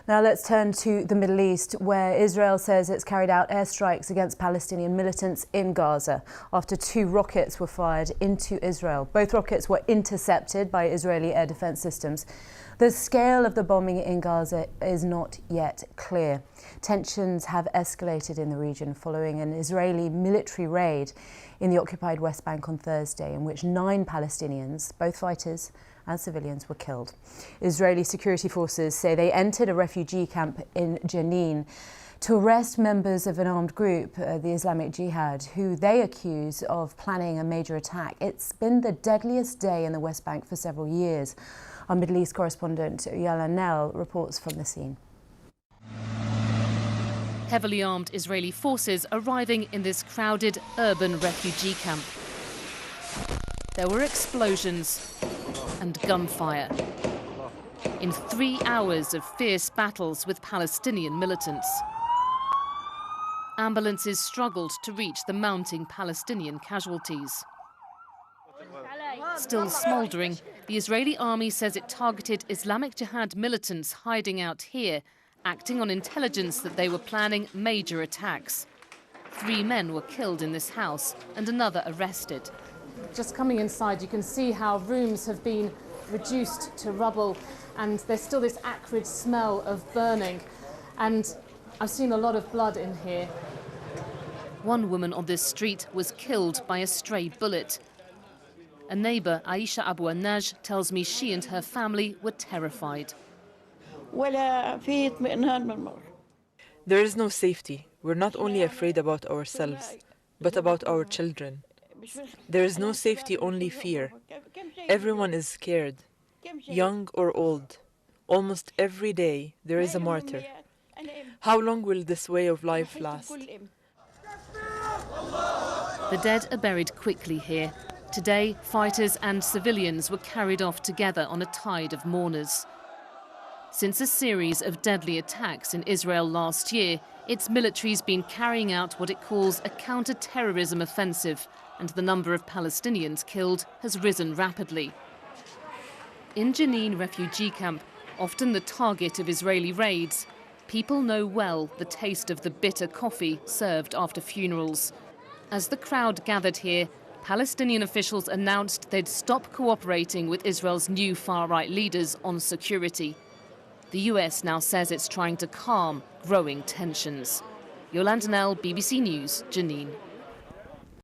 Now let's turn to the Middle East, where Israel says it's carried out airstrikes against Palestinian militants in Gaza after 2 rockets were fired into Israel. Both rockets were intercepted by Israeli air defense systems. The scale of the bombing in Gaza is not yet clear. Tensions have escalated in the region following an Israeli military raid in the occupied West Bank on Thursday, in which 9 Palestinians, both fighters and civilians, were killed. Israeli security forces say they entered a refugee camp in Jenin to arrest members of an armed group, the Islamic Jihad, who they accuse of planning a major attack. It's been the deadliest day in the West Bank for several years. Our Middle East correspondent Yala Nell reports from the scene. Heavily armed Israeli forces arriving in this crowded urban refugee camp. There were explosions and gunfire in 3 hours of fierce battles with Palestinian militants. Ambulances struggled to reach the mounting Palestinian casualties. Still smouldering, the Israeli army says it targeted Islamic Jihad militants hiding out here, acting on intelligence that they were planning major attacks. 3 men were killed in this house and another arrested. Just coming inside, you can see how rooms have been reduced to rubble, and there's still this acrid smell of burning. And I've seen a lot of blood in here. One woman on this street was killed by a stray bullet. A neighbour, Aisha Abu Annaj, tells me she and her family were terrified. There is no safety. We're not only afraid about ourselves, but about our children. There is no safety, only fear. Everyone is scared, young or old. Almost every day there is a martyr. How long will this way of life last? The dead are buried quickly here. Today, fighters and civilians were carried off together on a tide of mourners. Since a series of deadly attacks in Israel last year, its military's been carrying out what it calls a counter-terrorism offensive, and the number of Palestinians killed has risen rapidly. In Jenin refugee camp, often the target of Israeli raids, people know well the taste of the bitter coffee served after funerals. As the crowd gathered here, Palestinian officials announced they'd stop cooperating with Israel's new far-right leaders on security. The US now says it's trying to calm growing tensions. Yolanda Nell, BBC News, Jenin.